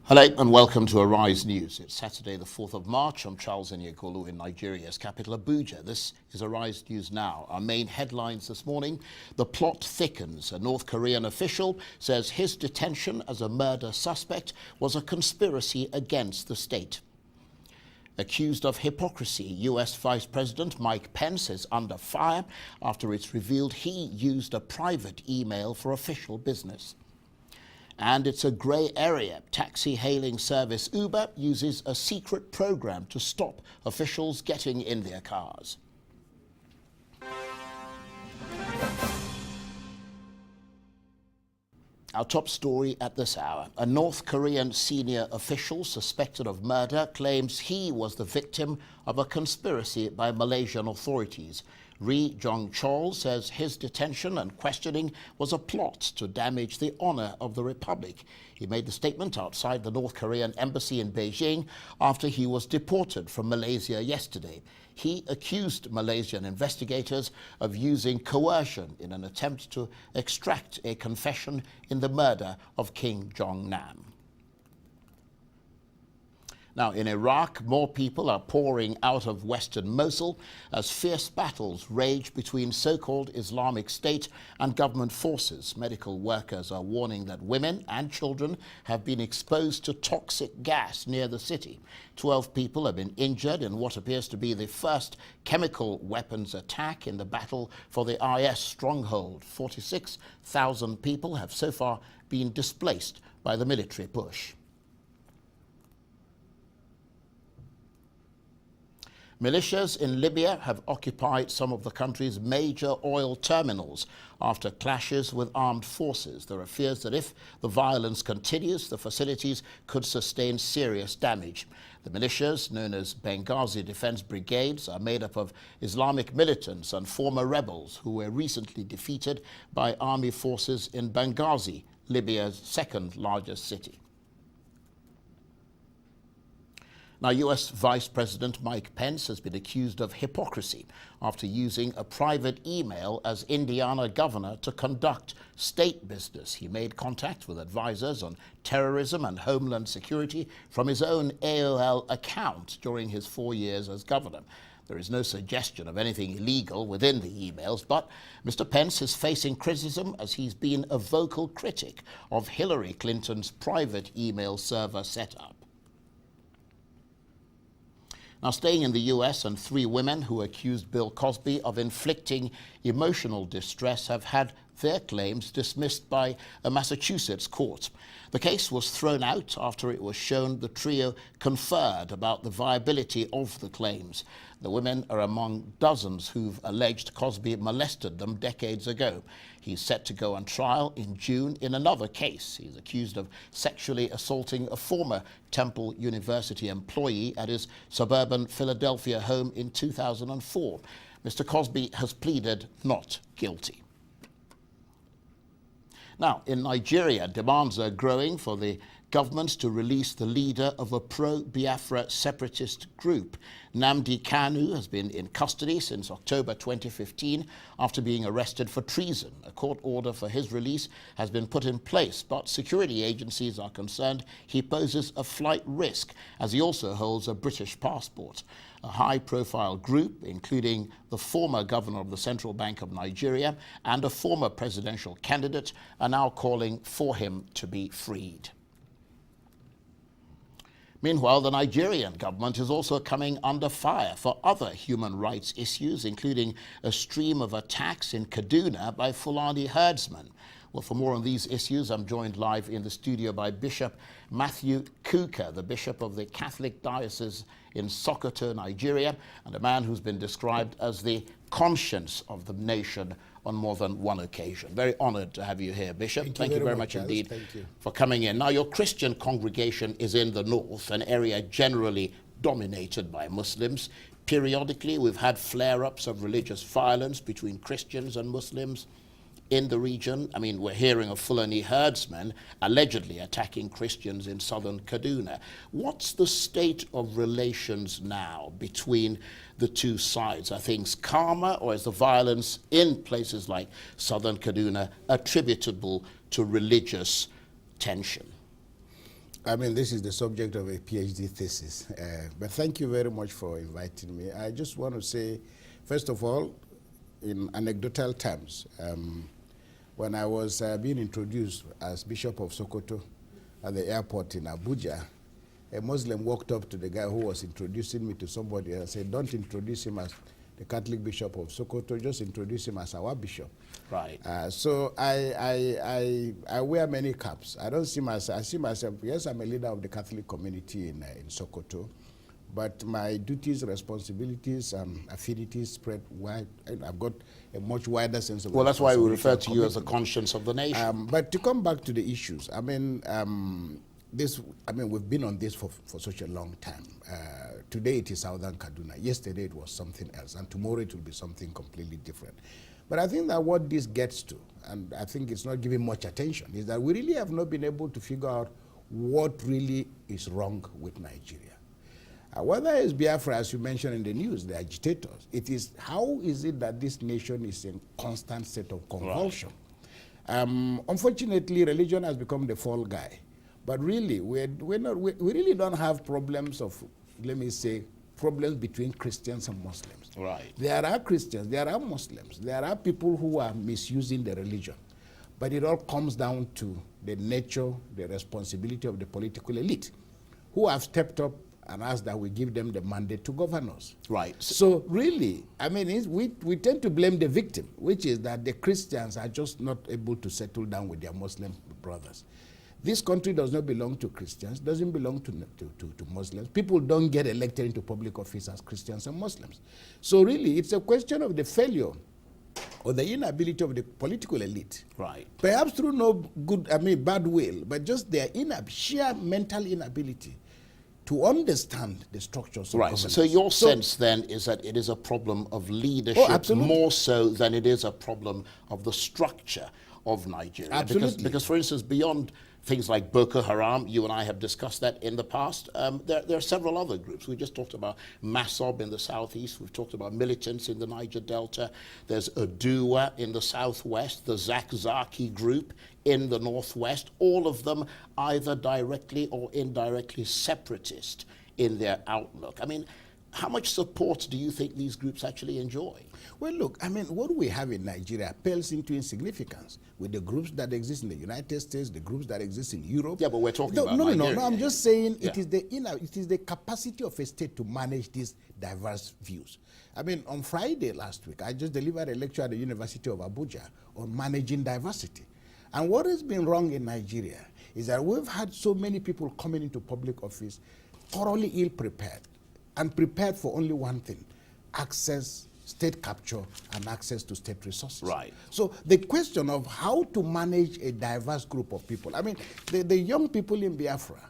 Hello and welcome to Arise News. It's Saturday the 4th of March. I'm Charles Enyekolu in Nigeria's capital Abuja. This is Arise News Now. Our main headlines this morning: the plot thickens. A North Korean official says his detention as a murder suspect was a conspiracy against the state. Accused of hypocrisy, US Vice President Mike Pence is under fire after it's revealed he used a private email for official business. And it's a grey area. Taxi-hailing service Uber uses a secret program to stop officials getting in their cars. Our top story at this hour. A North Korean senior official suspected of murder claims he was the victim of a conspiracy by Malaysian authorities. Ri Jong-chol says his detention and questioning was a plot to damage the honor of the republic. He made the statement outside the North Korean embassy in Beijing after he was deported from Malaysia yesterday. He accused Malaysian investigators of using coercion in an attempt to extract a confession in the murder of Kim Jong-nam. Now, in Iraq, more people are pouring out of western Mosul as fierce battles rage between so-called Islamic State and government forces. Medical workers are warning that women and children have been exposed to toxic gas near the city. 12 people have been injured in what appears to be the first chemical weapons attack in the battle for the IS stronghold. 46,000 people have so far been displaced by the military push. Militias in Libya have occupied some of the country's major oil terminals after clashes with armed forces. There are fears that if the violence continues, the facilities could sustain serious damage. The militias, known as Benghazi Defense Brigades, are made up of Islamic militants and former rebels who were recently defeated by army forces in Benghazi, Libya's second largest city. Now, US Vice President Mike Pence has been accused of hypocrisy after using a private email as Indiana governor to conduct state business. He made contact with advisors on terrorism and homeland security from his own AOL account during his 4 years as governor. There is no suggestion of anything illegal within the emails, but Mr. Pence is facing criticism as he's been a vocal critic of Hillary Clinton's private email server setup. Now, staying in the US, and 3 women who accused Bill Cosby of inflicting emotional distress have had their claims dismissed by a Massachusetts court. The case was thrown out after it was shown the trio conferred about the viability of the claims. The women are among dozens who've alleged Cosby molested them decades ago. He's set to go on trial in June in another case. He's accused of sexually assaulting a former Temple University employee at his suburban Philadelphia home in 2004. Mr. Cosby has pleaded not guilty. Now, in Nigeria, demands are growing for the government to release the leader of a pro-Biafra separatist group. Nnamdi Kanu has been in custody since October 2015 after being arrested for treason. A court order for his release has been put in place, but security agencies are concerned he poses a flight risk as he also holds a British passport. A high-profile group, including the former governor of the Central Bank of Nigeria and a former presidential candidate, are now calling for him to be freed. Meanwhile, the Nigerian government is also coming under fire for other human rights issues, including a stream of attacks in Kaduna by Fulani herdsmen. Well, for more on these issues, I'm joined live in the studio by Bishop Matthew Kuka, the Bishop of the Catholic Diocese in Sokoto, Nigeria, and a man who's been described as the conscience of the nation on more than one occasion. Very honored to have you here, Bishop. Thank you very much indeed for coming in. Now, your Christian congregation is in the north, an area generally dominated by Muslims. Periodically, we've had flare-ups of religious violence between Christians and Muslims in the region. I mean, we're hearing of Fulani herdsmen allegedly attacking Christians in southern Kaduna. What's the state of relations now between the two sides? Are things calmer, or is the violence in places like southern Kaduna attributable to religious tension? I mean, this is the subject of a PhD thesis, but thank you very much for inviting me. I just want to say, first of all, in anecdotal terms, when I was being introduced as Bishop of Sokoto at the airport in Abuja, a Muslim walked up to the guy who was introducing me to somebody and said, don't introduce him as the Catholic Bishop of Sokoto, just introduce him as our bishop. Right. So I wear many caps. I don't see myself, I see myself, yes, I'm a leader of the Catholic community in Sokoto, but my duties, responsibilities, affinities spread wide. I've got a much wider sense of Well, that's why we refer to you commitment. as the conscience of the nation. But to come back to the issues, I mean, we've been on this for such a long time. Today it is Southern Kaduna. Yesterday it was something else, and tomorrow it will be something completely different. But I think that what this gets to, and I think it's not given much attention, is that we really have not been able to figure out what really is wrong with Nigeria. Whether it's Biafra, as you mentioned in the news, the agitators, it is how is it that this nation is in constant state of convulsion? Right. Unfortunately, religion has become the fall guy. But really, we really don't have problems of, let me say, problems between Christians and Muslims. Right. There are Christians, there are Muslims, there are people who are misusing the religion. But it all comes down to the nature, the responsibility of the political elite, who have stepped up and asked that we give them the mandate to govern us. Right. So really, I mean, we tend to blame the victim, which is that the Christians are just not able to settle down with their Muslim brothers. This country does not belong to Christians, doesn't belong to Muslims. People don't get elected into public office as Christians and Muslims. So really, it's a question of the failure or the inability of the political elite. Right. Perhaps through bad will, but just their sheer mental inability to understand the structures of governance. So your sense then is that it is a problem of leadership more so than it is a problem of the structure of Nigeria. Absolutely. Because for instance, beyond things like Boko Haram, you and I have discussed that in the past. There are several other groups. We just talked about Masob in the southeast. We've talked about militants in the Niger Delta. There's Aduwa in the southwest, the Zakzaki group in the northwest, all of them either directly or indirectly separatist in their outlook. I mean, how much support do you think these groups actually enjoy? Well, look, I mean, what we have in Nigeria pales into insignificance with the groups that exist in the United States, the groups that exist in Europe. Yeah, but we're talking about Nigeria. No, I'm just saying it is the capacity of a state to manage these diverse views. I mean, on Friday last week, I just delivered a lecture at the University of Abuja on managing diversity. And what has been wrong in Nigeria is that we've had so many people coming into public office thoroughly ill-prepared and prepared for only one thing: access, state capture, and access to state resources. Right. So the question of how to manage a diverse group of people, I mean, the young people in Biafra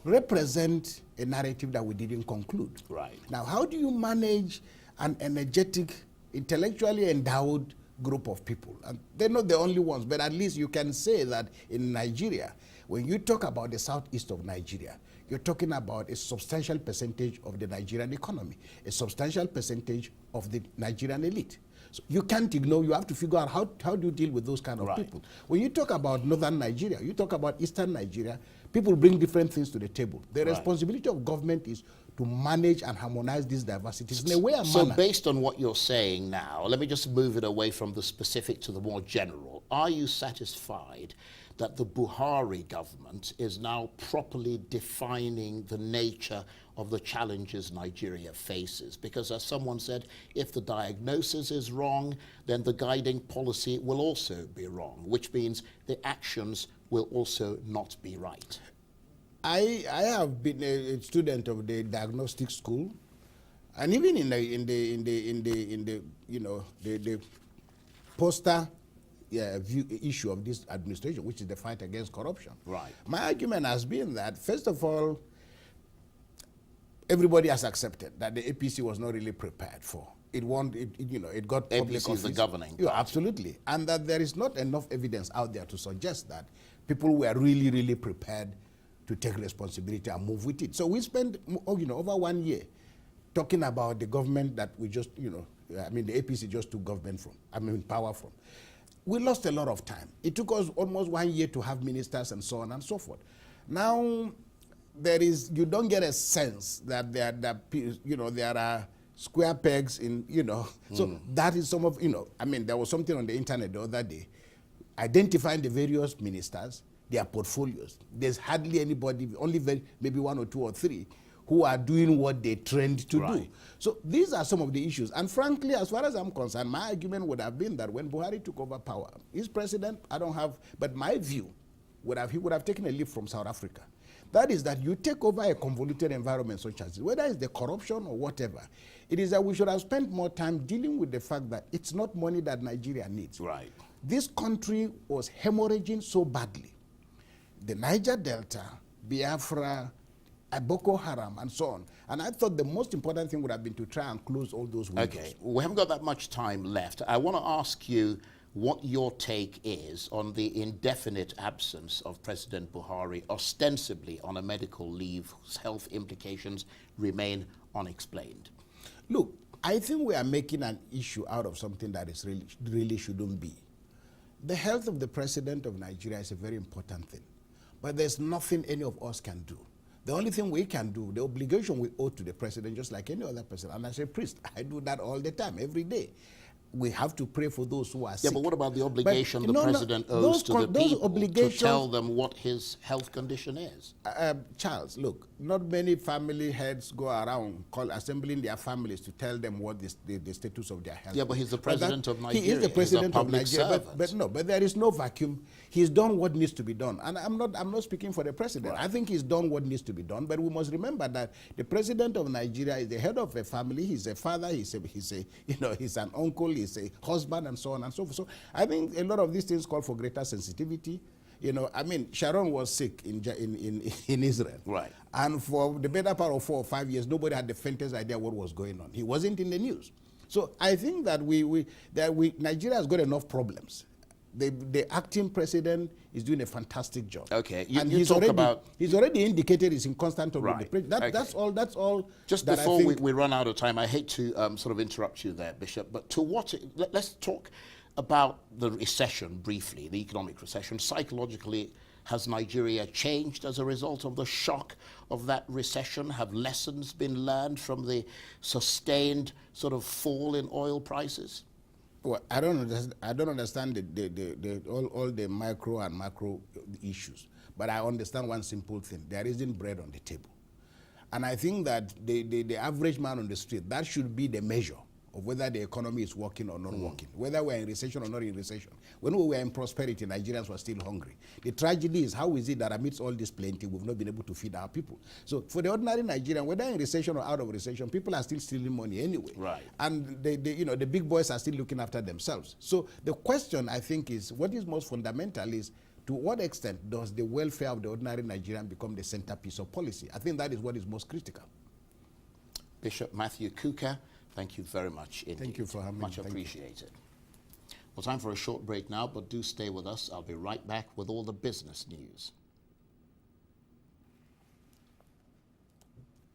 represent a narrative that we didn't conclude. Right. Now, how do you manage an energetic, intellectually endowed group of people? And they're not the only ones, but at least you can say that in Nigeria, when you talk about the southeast of Nigeria, you're talking about a substantial percentage of the Nigerian economy, a substantial percentage of the Nigerian elite. So you can't ignore, you have to figure out how do you deal with those kind of people. When you talk about northern Nigeria, you talk about eastern Nigeria, people bring different things to the table. The responsibility of government is to manage and harmonize these diversities in a way and manner. So based on what you're saying now, let me just move it away from the specific to the more general. Are you satisfied that the Buhari government is now properly defining the nature of the challenges Nigeria faces? Because as someone said, if the diagnosis is wrong, then the guiding policy will also be wrong, which means the actions will also not be right. I have been a student of the diagnostic school, and even in the poster issue of this administration, which is the fight against corruption. Right. My argument has been that, first of all, everybody has accepted that the APC was not really prepared for. It got public APC is the governing. Yeah, absolutely. And that there is not enough evidence out there to suggest that people were really, really prepared to take responsibility and move with it. So we spent, over 1 year talking about the government that we just, the APC just took power from. We lost a lot of time. It took us almost 1 year to have ministers and so on and so forth. Now, you don't get a sense that there are square pegs in, so that is some of, I mean, there was something on the internet the other day identifying the various ministers, their portfolios. There's hardly anybody, only maybe one or two or three, who are doing what they trained to do. So these are some of the issues. And frankly, as far as I'm concerned, my argument would have been that when Buhari took over power, he's president, but my view he would have taken a leaf from South Africa. That is that you take over a convoluted environment such as this, whether it's the corruption or whatever, it is that we should have spent more time dealing with the fact that it's not money that Nigeria needs. Right. This country was hemorrhaging so badly. The Niger Delta, Biafra, Boko Haram, and so on. And I thought the most important thing would have been to try and close all those windows. Okay, we haven't got that much time left. I want to ask you what your take is on the indefinite absence of President Buhari, ostensibly on a medical leave whose health implications remain unexplained. Look, I think we are making an issue out of something that is really shouldn't be. The health of the president of Nigeria is a very important thing, but there's nothing any of us can do. The only thing we can do, the obligation we owe to the president, just like any other person, and as a priest, I do that all the time, every day. We have to pray for those who are sick. Yeah, but what about the obligation the president owes to the people to tell them what his health condition is? Charles, look, not many family heads go around assembling their families to tell them what the status of their health is. Yeah, but he's the president of Nigeria. He is the president of Nigeria, servant. but there is no vacuum. He's done what needs to be done. And I'm not speaking for the president. Right. I think he's done what needs to be done, but we must remember that the president of Nigeria is the head of a family. He's a father, he's an uncle, he's a husband, and so on and so forth. So I think a lot of these things call for greater sensitivity. I mean, Sharon was sick in Israel. Right. And for the better part of 4 or 5 years, nobody had the faintest idea what was going on. He wasn't in the news. So I think that Nigeria has got enough problems. The acting president is doing a fantastic job. Okay, he's already indicated he's in constant talk with the president. That's all. Just before we run out of time, I hate to sort of interrupt you there, Bishop. But let's talk about the recession briefly, the economic recession. Psychologically, has Nigeria changed as a result of the shock of that recession? Have lessons been learned from the sustained sort of fall in oil prices? Well, I don't understand all the micro and macro issues, but I understand one simple thing: there isn't bread on the table, and I think that the average man on the street, that should be the measure of whether the economy is working or not working, whether we're in recession or not in recession. When we were in prosperity, Nigerians were still hungry. The tragedy is, how is it that amidst all this plenty, we've not been able to feed our people? So for the ordinary Nigerian, whether in recession or out of recession, people are still stealing money anyway. Right. And the big boys are still looking after themselves. So the question, I think, is what is most fundamental is, to what extent does the welfare of the ordinary Nigerian become the centerpiece of policy? I think that is what is most critical. Bishop Matthew Kukah, thank you very much indeed. Thank you for having me. Much appreciated. Well, time for a short break now, but do stay with us. I'll be right back with all the business news.